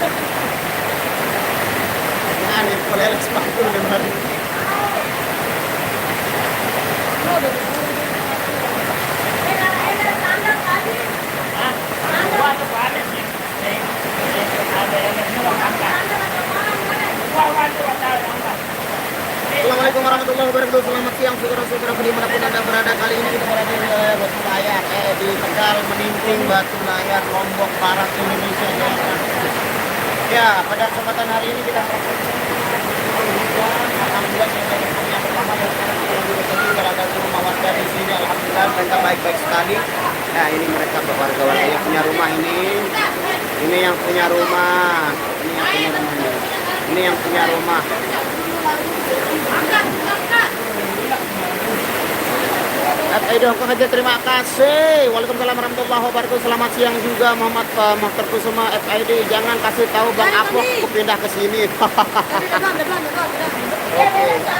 Aneh, boleh sepatu dengan Assalamualaikum warahmatullahi wabarakatuh. Selamat siang, saudara-saudara dimanapun Anda berada. Kali ini kita berada di wilayah Batu Layar, di Tegal, Meninting, Batu Layar, Lombok Barat, Indonesia. Ya, pada kesempatan hari ini kita alhamdulillah yang pertama dan sekarang kita lagi bertemu ada rumah warga di sini. Alhamdulillah mereka baik-baik sekali. Nah, ini mereka warga-warga yang punya rumah ini. Ini yang punya rumah. Ini yang punya rumah. Kok aja, terima kasih. Waalaikumsalam warahmatullahi wabarakatuh. Selamat siang juga Muhammad Mohtar Kusuma FID. Jangan kasih tahu Bang Apok aku pindah ke sini. Oke,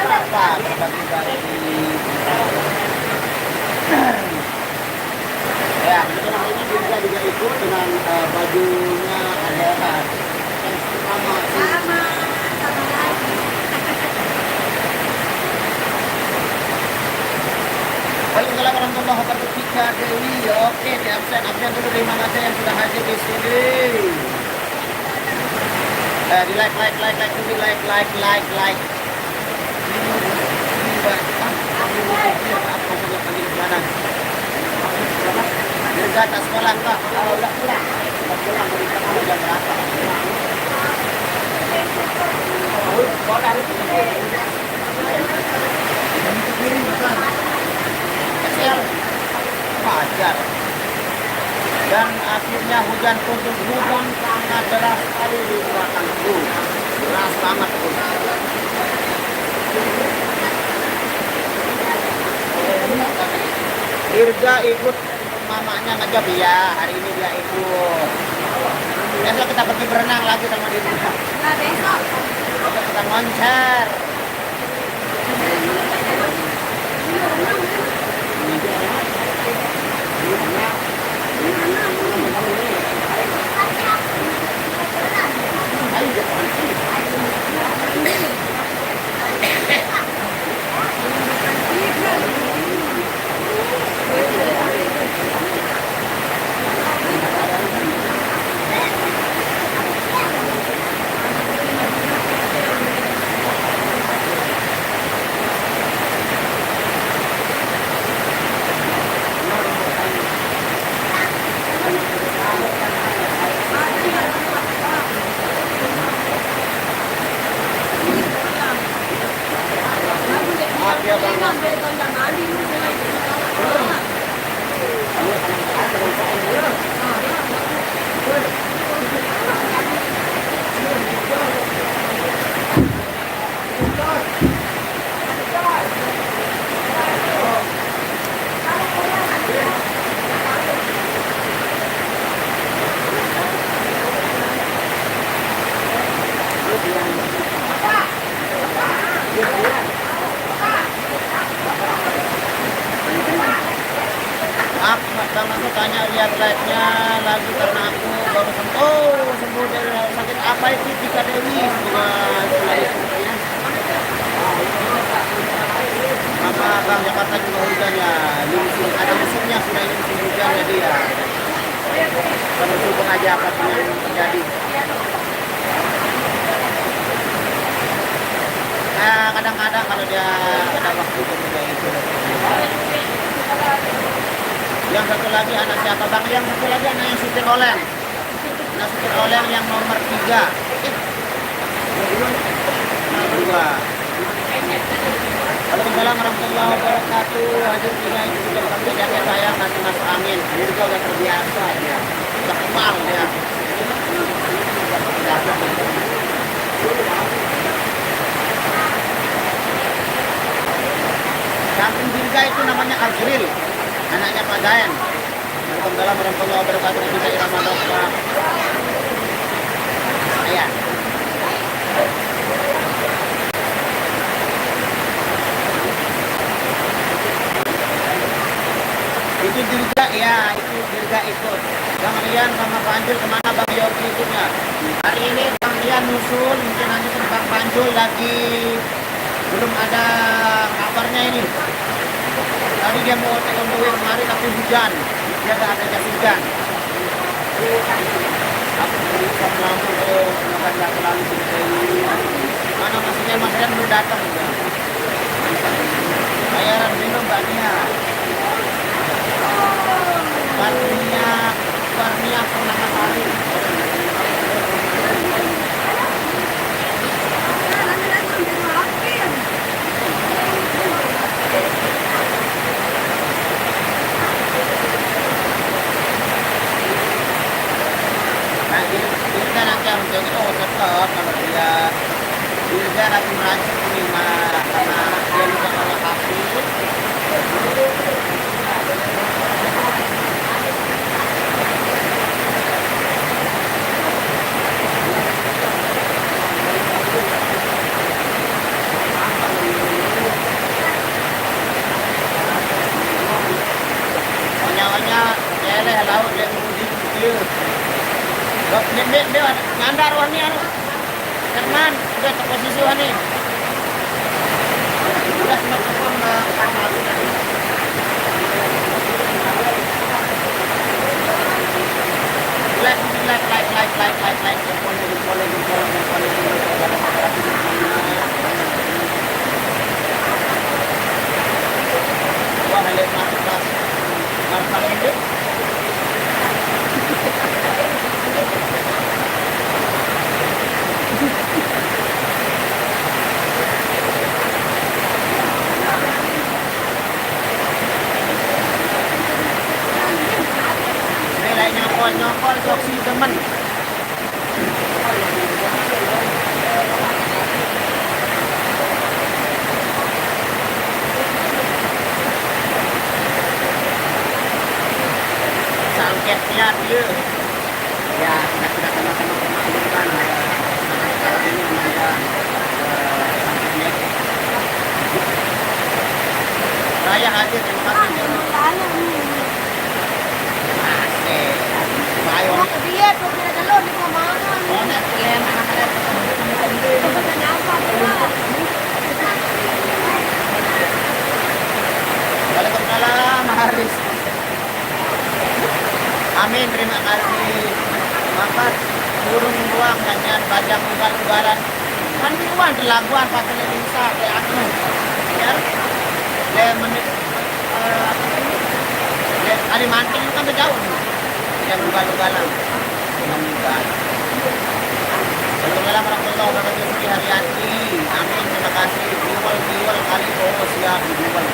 apa? Ya, ini juga ikut dengan bajunya ada sama. Waalaikumsalam warahmatullahi wabarakatuh. Tika Dewi, oke, di absen dulu. Terima kasih yang sudah hadir di sini. Di like dulu, like. Dirga tak sekolah kak? Kalau udah pulang dari sana jam berapa? Wajar. Dan akhirnya hujan sangat deras sekali di belakangku. Deras banget pun. Dirga ikut mamanya ngejab ya, hari ini dia ikut. Besok kita pergi berenang lagi sama Dirga. Nah, besok Kita konser. Bang aku tanya lihat like-nya lagi karena aku baru sembuh dari sakit apa itu Tika Dewi sama Bang Jakarta juga hujan ya, ada musimnya sudah ini musim hujan jadi ya kita bersyukur aja apapun yang terjadi. Nah kadang-kadang kalau dia ada waktu juga itu. Yang satu lagi anak siapa Bang? Yang satu lagi anak yang supir oleng. Anak supir oleng yang nomor 3. Dua. Waalaikumsalam warahmatullahi wabarakatuh. Hadir juga itu juga pakai jaket saya masih masuk angin. Dia juga udah terbiasa dia. Udah kebal dia. Samping Dirga itu namanya Azril. Anaknya Pak Dayan. Waalaikumsalam warahmatullahi wabarakatuh. Juga Irama Dokter. Iya. Itu Dirga ya, itu Dirga ikut. Bang Rian sama Bang Panjul kemana Bang Yogi itu ya? Hari ini Bang Dian nusul, mungkin nanti Bang Panjul lagi belum ada kabarnya ini. Tadi dia mau take on the way kemarin tapi hujan, dia gak ada jas hujan. Aku bisa langsung ke nggak terlalu sini. Mana maksudnya Mas Dian belum datang ya? Bayaran minum Mbak Nia. Warnia pernah kali. Nah, kita nanti harus jadi tetap kalau dia lagi meracik ini karena dia lupa sama kaki. Laut yang dia dok dia ngandar warni anu Herman udah ke posisi warni udah teman-teman kanal like follow wah lihat mas ini nyokol joksi temen sangket lihat dia ya kita sama-sama memaklumkan kalau ini namanya sangketnya Raya hadir terima kasih ayo dia tuh ada lo di mana mana kalian anak-anak Waalaikumsalam Haris amin terima kasih makan burung ruang nyanyian bajang ugal-ugalan kan minuman di labuan pasal Indonesia kayak aku ya le menit Kalimantan kan jauh yang ugal-ugalan ugal-ugalan Assalamualaikum warahmatullahi wabarakatuh Haryati amin terima kasih dijual kali siap dijual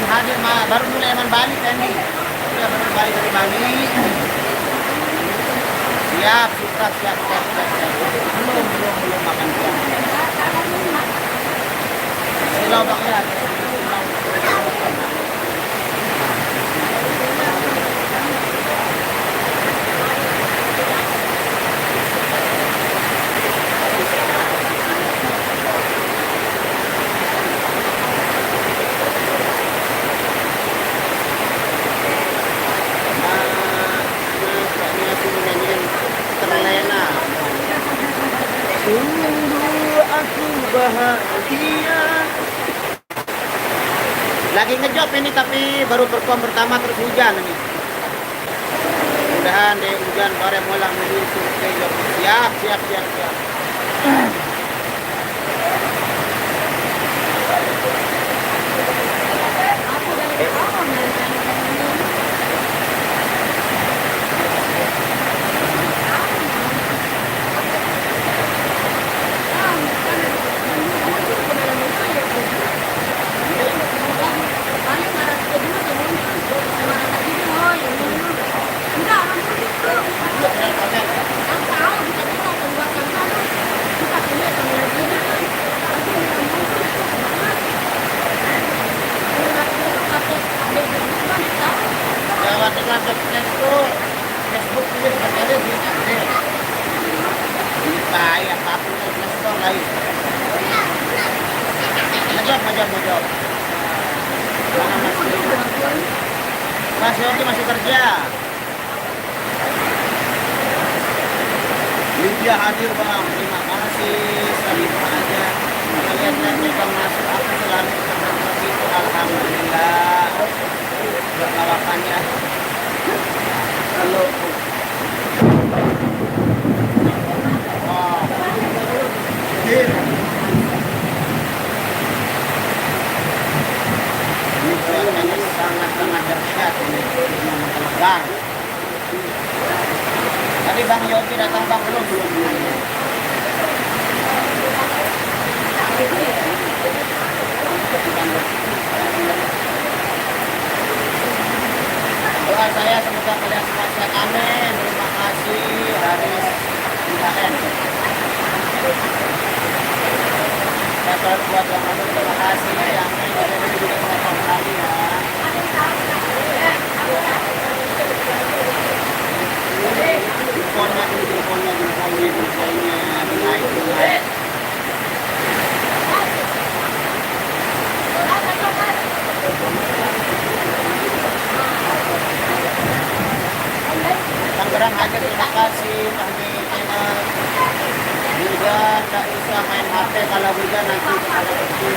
hadir baru mulai Eman balik Randy ya baru balik dari Bali siap belum makan siang silau bang ya bahagia lagi ngejob ini tapi baru perform pertama terus hujan ini mudahan deh hujan bare mulang menyusul ke job siap aja mau jawab. Mana Mas Yogi masih kerja. Lydia hadir bang, terima kasih. Salima aja. Kalian bang masuk aku selalu seperti itu. Alhamdulillah. Berkawakannya. Halo. Hadir. Ini cuacanya sangat-sangat dahsyat ini. Bang. Tadi Bang Yogi datang bang belum? Doa saya semoga kalian semua sehat. Amin. Terima kasih Haris IKN. Saya selalu buat yang lalu. Terima kasih yang ini juga telepon kali ya. Teleponnya naik. Tangerang aja terima kasih kami channel. Juga tak bisa main HP kalau hujan nanti kepala kecil.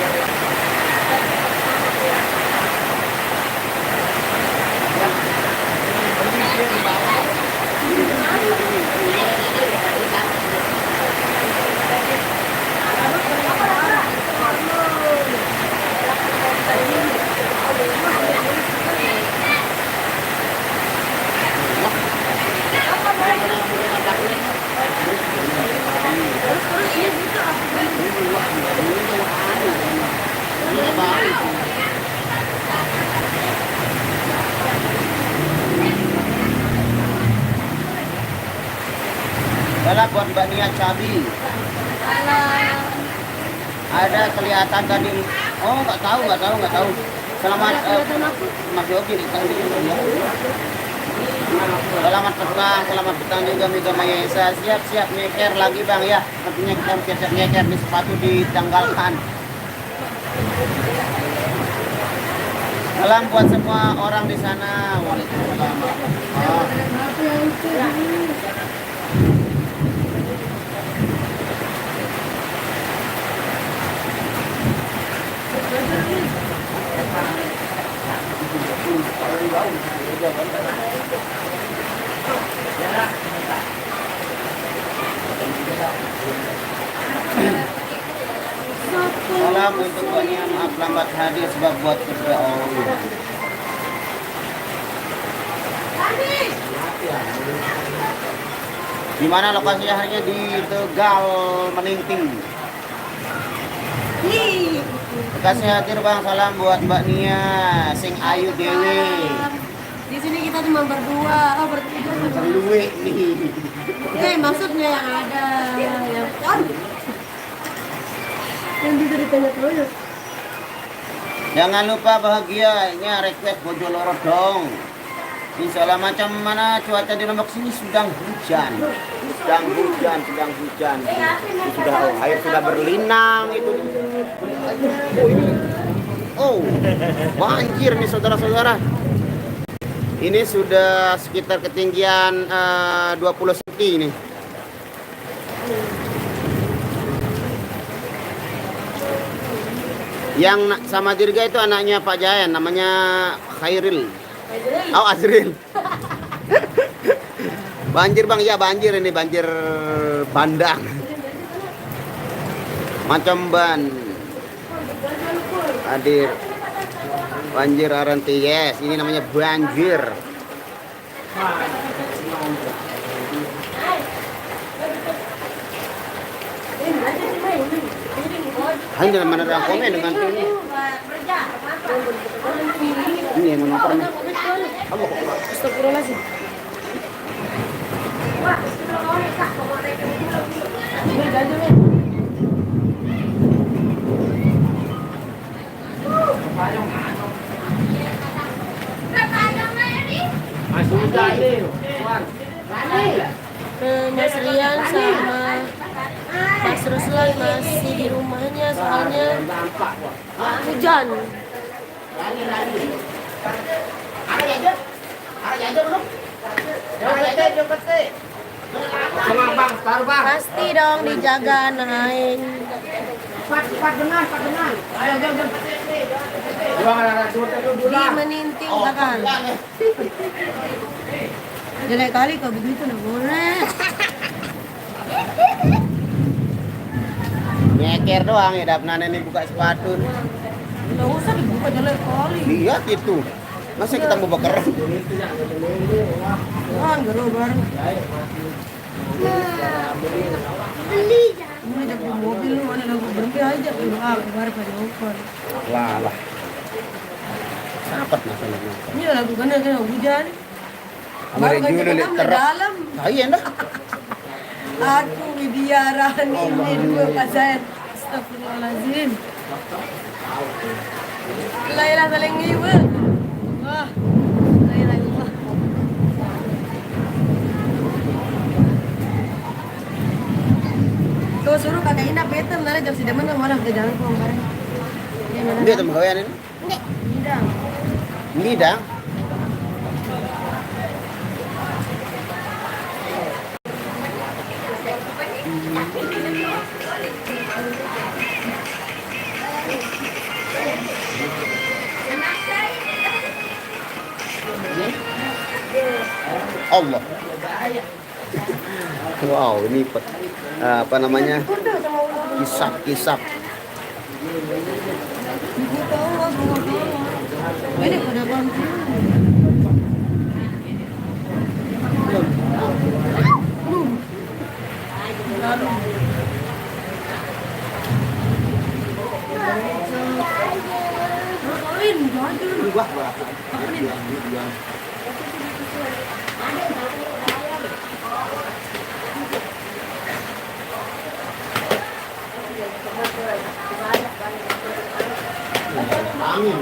Adalah buat Mbak Nia Cabi. Ada kelihatan tadi. Oh nggak tahu. Selamat Mas Yogi ditanya. Selamat petang juga Mega Maya Esa. Siap nyeker lagi bang ya. Artinya kita siap nyeker di sepatu ditanggalkan. Salam buat semua orang di sana. Waalaikumsalam. Salam untuk banyak, maaf lambat hadir sebab buat kerja Allah. Di mana lokasinya? Hanya di Tegal Meningting. Kasih hadir bang, salam buat Mbak Nia, sing Ayu Dewi. Di sini kita cuma berdua, bertiga. Berdua nih. Maksudnya yang ada yang bisa ditanya terus. Jangan lupa bahagianya request Bojoloro dong. Insyaallah macam mana cuaca di Lombok sini sedang hujan. Sedang hujan. Air sudah berlinang itu. Oh, banjir nih saudara-saudara. Ini sudah sekitar ketinggian 20 cm ini. Yang sama Dirga itu anaknya Pak Jayan, namanya Khairil. Oh, Azril. Banjir bang, ya banjir ini, banjir bandang. Macam ban. Hadir. Banjir Aranti, yes, ini namanya banjir. Hanya mana ada komen dengan ini. Ini yang menonton. Astagfirullahaladzim. Mas Rian sama Mas Ruslan masih di rumahnya soalnya hujan. Pasti dong dijaga naik. Di meninting kakak. Jelek kali kok begitu nggak boleh. Nyeker doang ya, dapnan ini buka sepatu. Nggak usah dibuka, jelek kali. Lihat itu. Masa kita mau bakar? Wah, baru baru. Ini ada di mobil lu, mana lagu berhenti aja. Kemarin pada open. Lah. Sapet masalahnya. Ini lagu kena hujan. Baru Baru dulu lihat terang. dalam. Iya dah. Aku biaran ini dua pasien. Astagfirullahaladzim. Lailah saling ngiwa. Wah. Lailah Allah. Kau suruh kakak Ina petem nala jam sidaman malah ke jalan kemarin. Dia teman gawean ini. Tidak. Ini dah. Allah. Wow, ini apa namanya? Kisap. Ini pada bantu. Angin.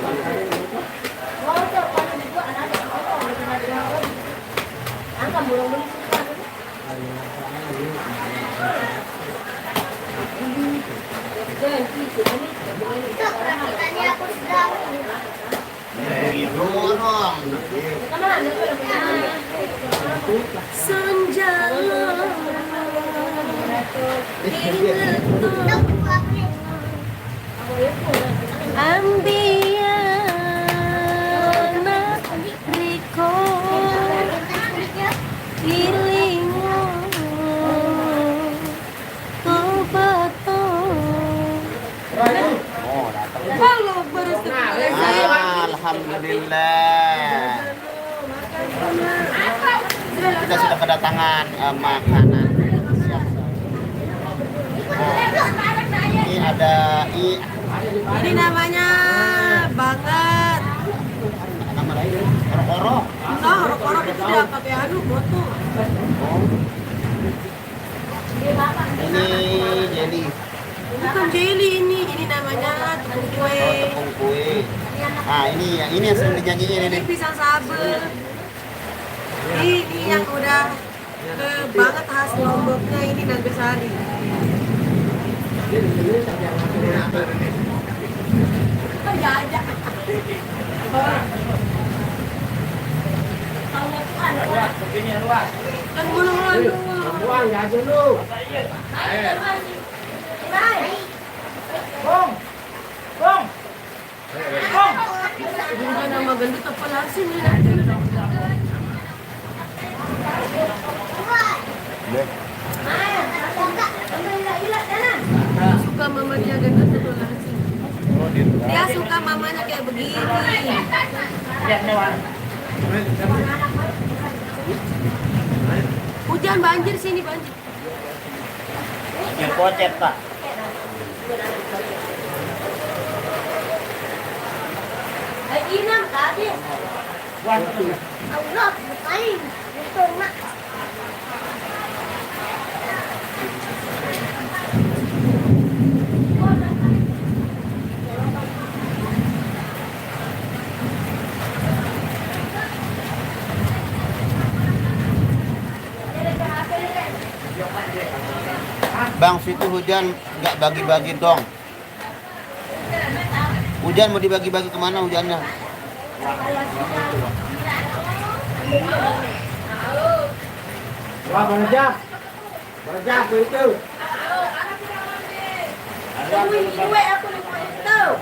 Senja ambiana riko ilingo tobato. Oh, datang. Halo, baru Alhamdulillah. Kita sudah kedatangan makanan. Siap. Ini ada ini namanya banget. nama lain orok-orok. Nah, orang-orang itu udah pakai anu foto. Ini jelly. Bukan jelly ini namanya tepung kue. Tepung kue. Nah, ini yang sering dinyanyiin ini. Ini pisang sabel. Ini yang udah banget khas Lomboknya, ini Nagasari. Oh ya aja. Kan buang ya dulu. Bukan nama gendut apa langsung ini. Suka mama dia gendut itu langsung. Dia suka mamanya kayak begini. Hujan banjir sini banjir. Yang pocet, Pak. Inang tadi. Allah, bukain. Itu nak. Bang, situ hujan nggak bagi-bagi dong. Hujan mau dibagi-bagi kemana hujannya? Wah, berjak itu. Aku tahu.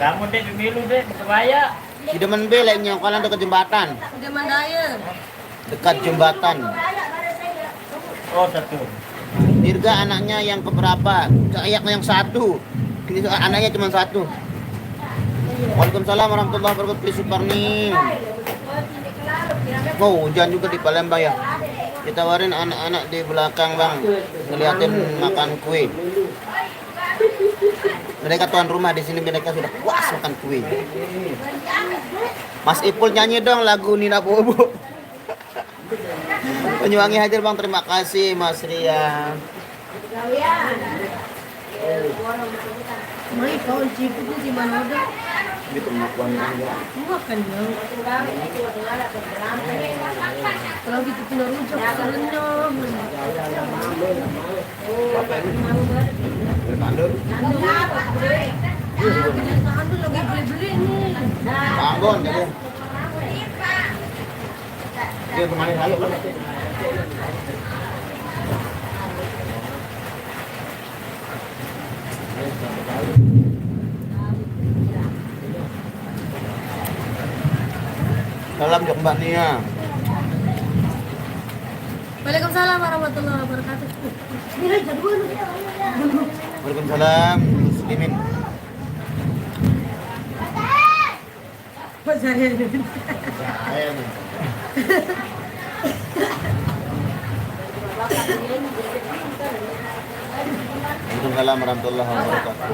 Kamu deh pemilu deh, kebaya. Di demen B lainnya kalian dekat jembatan. Udah mandaya. Dekat jembatan. Oh, satu. Dirga anaknya yang keberapa? Ayaknya yang satu. Ini anaknya cuma satu. Waalaikumsalam warahmatullahi wabarakatuh. Suparni. Oh, hujan juga di Palembang ya. Ditawarin anak-anak di belakang bang, ngeliatin makan kue. Mereka tuan rumah di sini, mereka sudah puas makan kue. Mas Ipul nyanyi dong lagu Nina Bobo. Penyuwangi hadir bang, terima kasih Mas Ria. Mai kau cipu tu di mana ada? Gitu makan aja. Makan ya. Kalau gitu kena rujak serenyah. Berkandur. Tahan lagi beli-beli nih. Bangun jadi. Dia kemarin lalu kan. Salam Jok Mbak Nia. Waalaikumsalam warahmatullahi wabarakatuh. Waalaikumsalam Muslimin. Pak saya. Waalaikumsalam warahmatullahi wabarakatuh.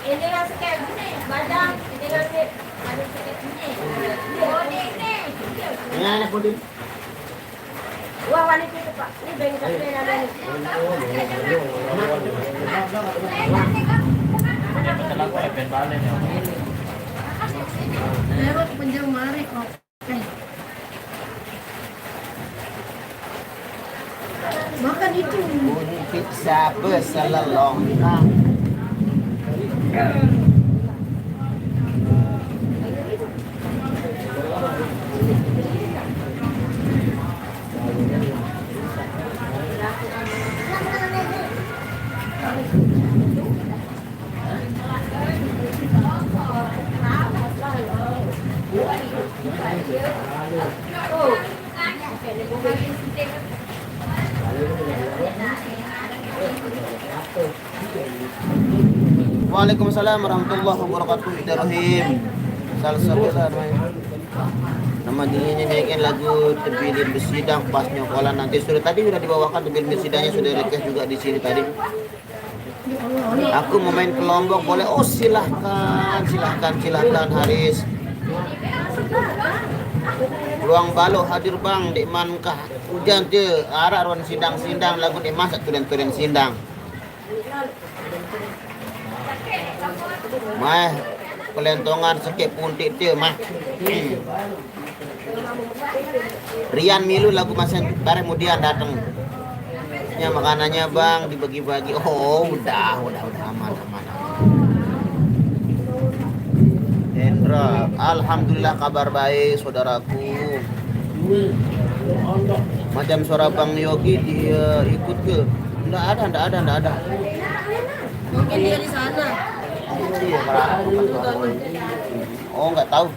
Ini yang sikit ni, badan. Ini yang sikit, ada sikit ni. Bodek ni. Ini anak putih. Wah, wanita itu Pak. Ini bagi satu yang ada ni. Kenapa event balen ya? Lewat penjauh mari kok. Makan itu. Bunyi pizza beselelongkang. Waalaikumsalam warahmatullahi wabarakatuh. Bismillahirrahmanirrahim. Salsabila nama dirinya nyanyikan lagu Tebilin Besidang pas nyokolan nanti tadi sudah dibawakan Tebilin Besidangnya sudah request juga di sini tadi. Aku mau main ke Lombok boleh? Oh silahkan Haris. Ruang Balo hadir bang di mankah hujan je arah ruang sindang lagu di masak tulen sindang. Mah pelentongan sekep puntik dia mah. Rian Milu lagu masa bareng kemudian datang. Ya makanannya bang dibagi-bagi. Oh udah aman. Hendra, alhamdulillah kabar baik saudaraku. Macam suara Bang Yogi dia ikut ke? Enggak ada. Mungkin dia di sana. Iya, oh nggak tahu,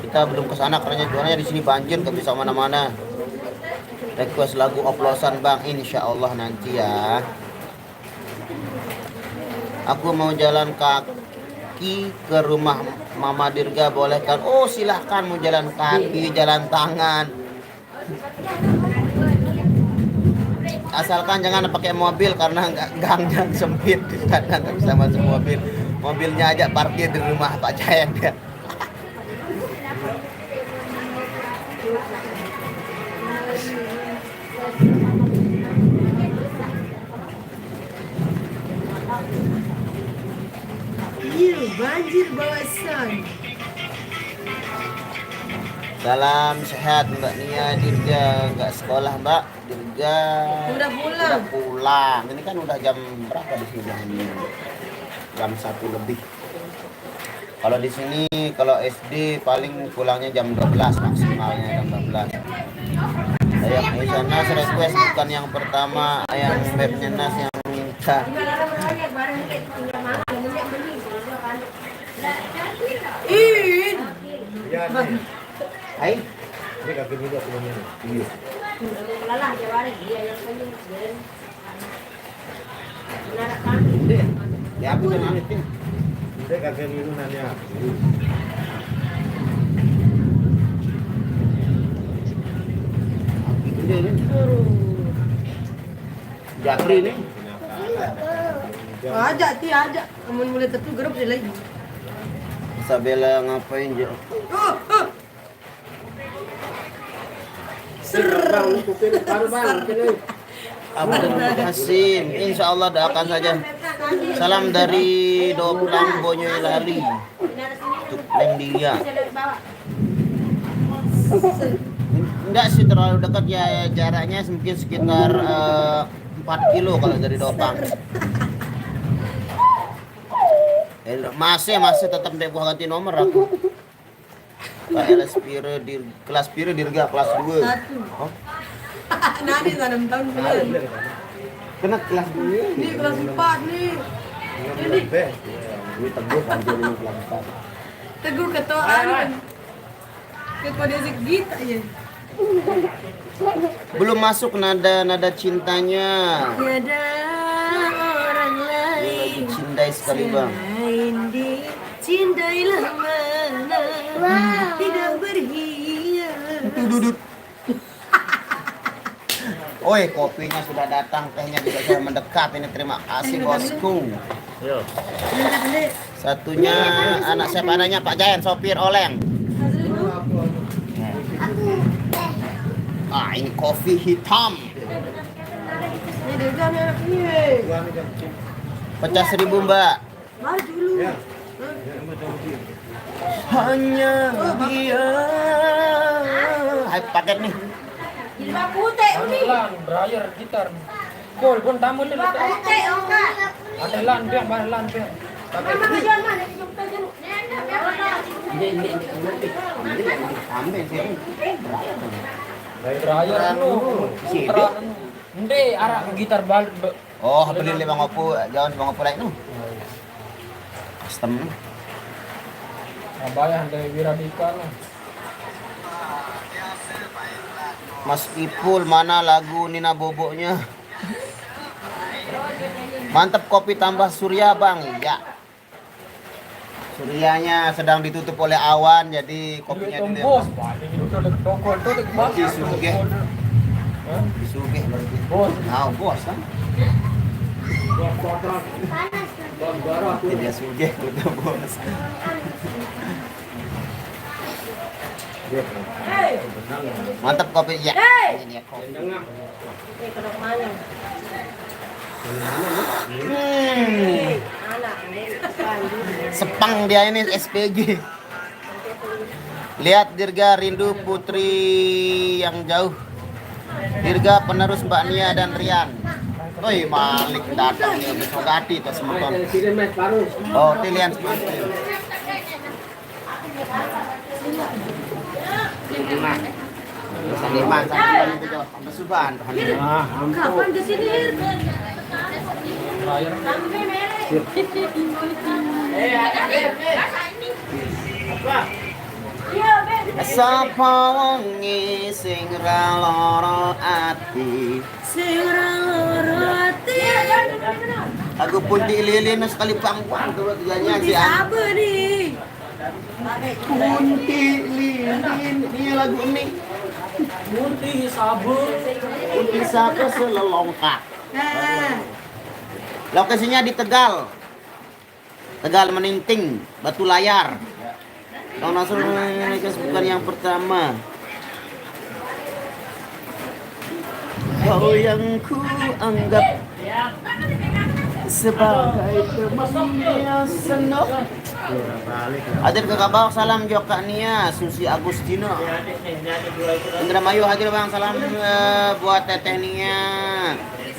kita belum ke sana karena jualannya di sini banjir, nggak bisa mana-mana. Request lagu oplosan bang, insya Allah nanti ya. Aku mau jalan kaki ke rumah Mama Dirga, boleh kan? Oh silahkan, mau jalan kaki, jalan tangan. Asalkan jangan pakai mobil karena gangnya sempit, karena nggak bisa masuk mobil. Mobilnya aja parkir di rumah Pak Jayan ya. Iya, banjir bawasan. Salam sehat Mbak Nia Dirga, nggak sekolah Mbak Dirga. Udah pulang. Udah pulang. Ini kan udah jam berapa di sini? Jam 1 lebih. Kalau di sini kalau SD paling pulangnya jam 12, maksimalnya jam 12. Ayang Aisyah Nas request bukan yang pertama, Ayang Bebnya Nas yang minta. In. Hai. Ini kaki juga punya. Iya. Ya aku kan anitin. Ini kaki biru nanya. Jakri nih. Ajak ti ajak. Kamu mulai tentu grup dia lagi. Isabella ngapain Jo? Abdul Hasim, insya Allah doakan saja. Salam dari Doplang Boyolali untuk Lendia. Enggak sih terlalu dekat ya, jaraknya mungkin sekitar 4 kilo kalau dari Doplang. Masih tetap deh buah ganti nomor aku. KLS Pire kelas Pire Dirga kelas 2. Satu. Oh, Nani 6 tahun bulan. kena kelas 2. Ini kelas 4 nih. Ini Ini teguh hampir ini kelas 4. teguh ketuaan. Ketua dia segitu aja. Belum masuk nada cintanya. Tiada orang Dia lagi lain cindai sekali bang. selain dia. Cintailah mana tidak berhias. Dudut. Oi, kopinya sudah datang, tehnya juga sudah mendekat. Ini terima kasih bosku. Yo. Satunya anak siapa anaknya Pak Jayan, sopir oleng. Ah, ini kopi hitam. Ini dia kan anak ini. Pecah 1.000 Mbak. Mari dulu. Hanya dia. Hai paket nih. Jilbab putih uni. Dryer gitar. Kol pun tamu ni. Jilbab putih enggak. Ada lan biang, ada lan biang. Mama majuan mana jumpa jeruk. Ini ambil sih. Dryer nu. Hindi ara gitar balik. Oh, beli 50, jangan 50 lain nu. Custom. Bayar dari Wiradika lah. Mas Ipul, mana lagu Nina Boboknya? Mantap kopi tambah surya bang. Ya. Suryanya sedang ditutup oleh awan, jadi kopinya di Bos, balik itu dek tokol tu dek bos. Disugih. Disugih berarti. Bos. Nah, bos kan? Tidak sugih, udah bos. Mantap kopi ya. Ini dia kopi. Sepang dia ini SPG. Lihat Dirga rindu putri yang jauh. Dirga penerus Mbak Nia dan Rian. Oi, Malik datang nih besok ganti tuh semuton. Oh, pilihan seperti. Saniman, itu jo, besuban. Kapan ke sini? Dryer. Iya, Beb. Sapa wengi sing ra lara ati. Sing ra loro ati. Lagu Pundi Lilin sekali pangkuan tuh tiganya Di si An. apa nih? Pundi Lilin ini lagu ini. Munti sabu. Pundi sapa selelongkak. Nah, Lokasinya di Tegal. Tegal Meningting, Batu Layar. Tahun Nasr bukan yang pertama. Kau yang ku anggap sebagai teman yang senok. Hadir ke Kabau, salam Joka Nia, Susi Agustina. Indramayu hadir bang, salam buat Teteh Nia.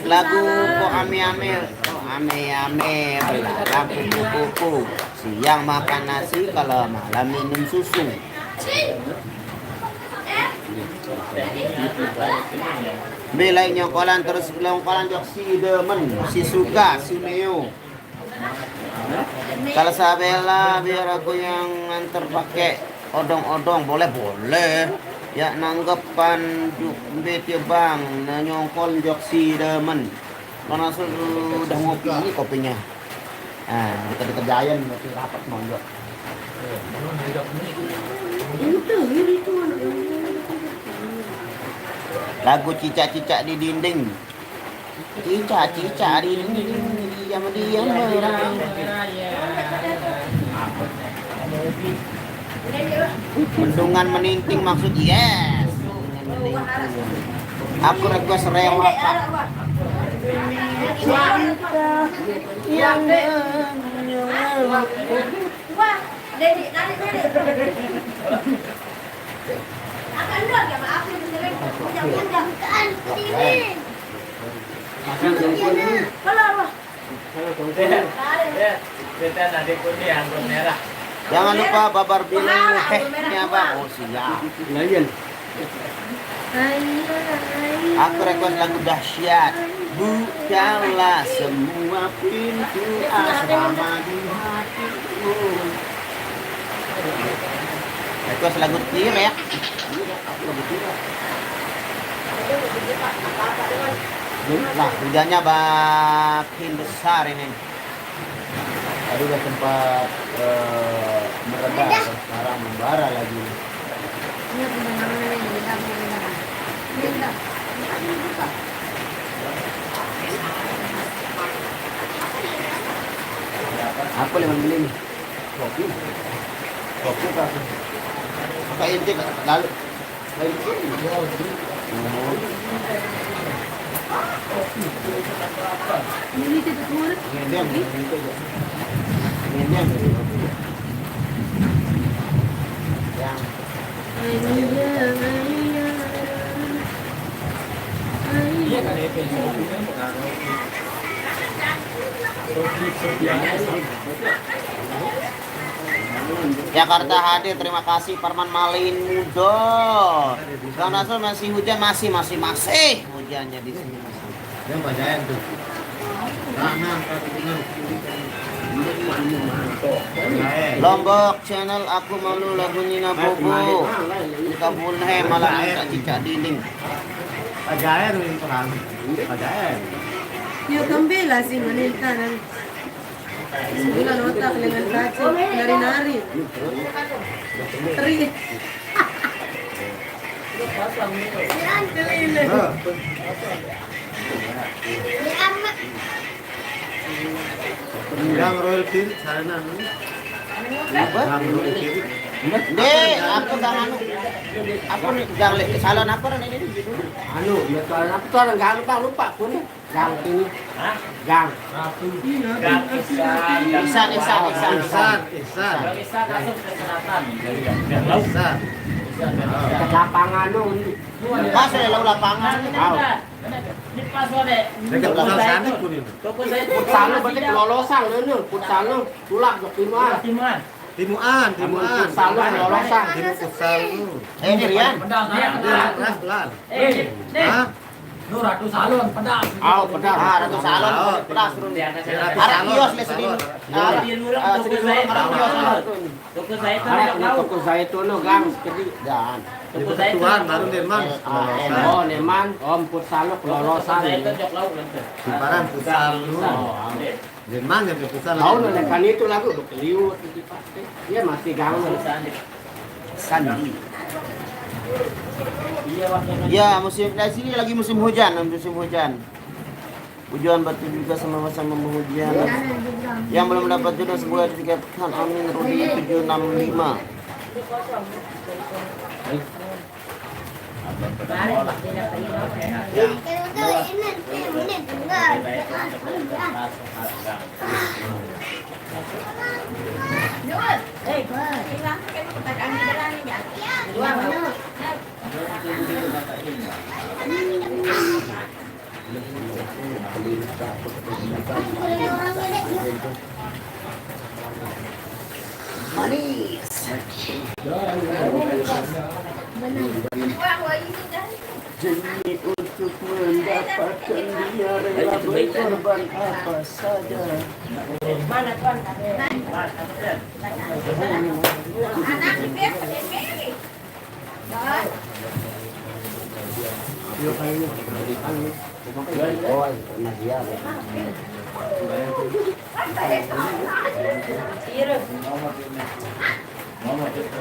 Lagu Ko Ame Ame, Ame Ame, belarang kupu-kupu. Siang makan nasi, kalau malam minum susu. Belai nyongkolan terus nyongkolan jok si demen, si suka, si Neo. Kalau Sabela biar aku yang nganter pakai odong-odong boleh. Ya nanggepan bete bang, nyongkol jok si demen. Karena sudah ngopi ini kopinya. Nah, kita dikerjain berarti rapat monjok. itu. Lagu cicak-cicak di dinding. Cicak-cicak di dinding, diam-diam berang. Bendungan Meninting maksud yes. Aku request rela Pak. Yang Wah, Dedi, narik. Akan luar ya, maaf ini sering panjang-panjang. Kan, ini. Kalau Kita nanti putih anggur merah. jangan lupa babar bilang hehnya Bang. Oh siap. Aku request lagu dahsyat. Bukalah semua pintu asrama di hatiku. Request lagu Tirek. Nah, hujannya makin besar ini. Tadi udah sempat mereda, sekarang membara lagi. Apa yang beli nih? Kopi. Kopi apa? Pakai intik lalu. Ini kita keluar. Iya kan itu Jakarta hadir, terima kasih Parman Malin Mudo. Karena masih hujan, masih hujannya di sini masih. Yang bacain tuh. Lombok channel aku malu lagu Nina Bobo. Kabulhe malah minta cicak dinding. Bacain tuh kan. Bacain. Yung kambila si Maniltanan. Sebulan otak dengan kaci, nari-nari. Teri. Gang royalty sana anu. Gang royalty. Dek, aku gang anu. Aku nih gang salon apa ini? Anu, ya kalau apa tuh orang gang lupa pun. Gang ini. Hah? Gang. Gang Ihsan. Ihsan. Ihsan. Gang Ihsan masuk ke selatan dari Gang Laut. Ihsan. Ke lapangan dong. Pas ya lalu lapangan. Ini pas wae. Dekat pusat sana pun ini. Toko saya Futsal berarti kelolosan lho, futsal tulak ke timuan. Timuan. Timuan. Futsal kelolosan. Timu futsal lu. Ini Rian. Pedang ya. Lan. Nih. Hah? Lu Ratu Salon pedas. Oh, pedas. Ah, Ratu Salon, pedas turun. Arah kios le sedih. Arah kios. Toko saya itu Ada yang tahu. toko zaitun no gang jadi. Dan Toko saya itu Tuhan baru Derman. Oh, Neman, Om Putsalo kelolosan. Saya itu jok lauk nanti. Simparan pusat lu. Derman yang pusat. Tahu nih kan itu lagu udah keliut di pasti. Dia masih gang. Sandi. Iya waktu Ya, musim dari sini lagi musim hujan, musim hujan. Hujan batu juga sama-sama menghujan. Yang belum dapat jodoh semoga ditingkatkan. Amin. Rudi 765. Manis. Demi untuk mendapatkan dia rela berkorban apa saja. Mana tuan? Anak di bed, Oh, Nadia.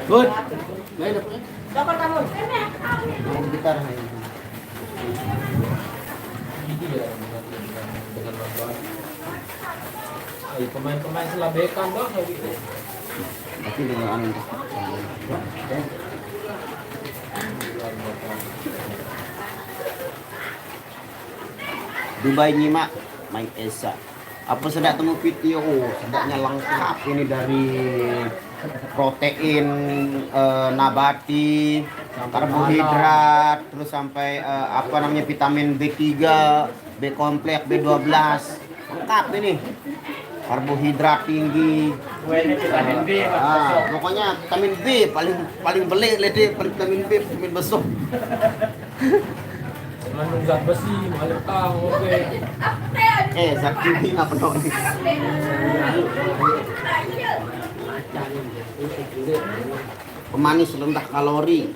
Good. Baik dapat. Dokter kamu. Mau gitar. Pemain-pemain selabekan dong kayak gitu. Tapi dengan anu. Dubai nyimak Mike Esa. Apa sedap temu video? Oh, sedapnya lengkap ini dari protein nabati, karbohidrat, terus sampai apa namanya vitamin B3, B kompleks, B12. Lengkap ini. Karbohidrat tinggi. ini vitamin B. Pokoknya vitamin B paling belik lede vitamin B, vitamin besok. Manunggat besi, malah tahu oke. Zat kimia apa dong nih? Pemanis rendah kalori.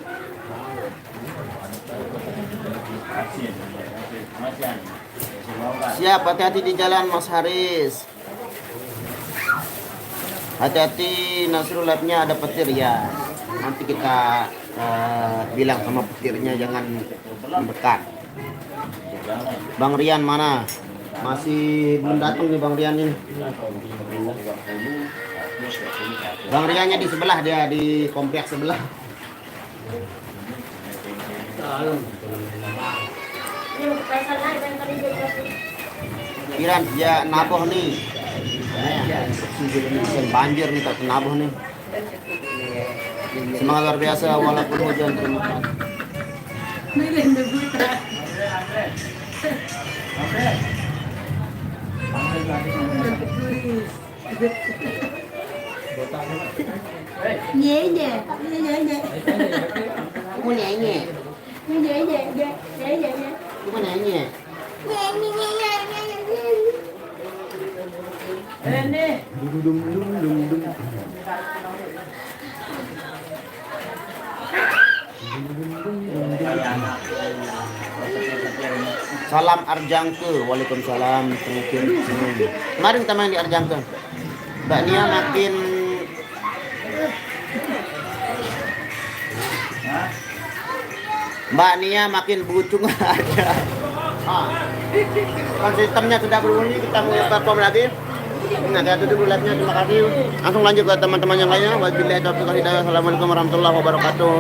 Siap, hati-hati di jalan Mas Haris. Hati-hati Nasrul Labnya ada petir ya. Nanti kita bilang sama petirnya jangan mendekat. Bang Rian mana? Masih belum datang nih Bang Rian ini. Bang Riannya di sebelah, dia di kompleks sebelah. Kiran ya naboh nih. Banjir nih tak naboh nih. Semangat luar biasa walaupun hujan terima kasih. Aku nyanyi. Aku nyanyi. Salam Arjangke, waalaikumsalam. Mari kita main di Arjangke. Mbak Nia makin bucung aja. Kan sistemnya sudah berbunyi, kita mulai perform lagi. Nah, kita tutup live-nya, terima kasih. Langsung lanjut ke teman-teman yang lainnya. Wabillahi taufiq wal hidayah. Assalamualaikum warahmatullahi wabarakatuh.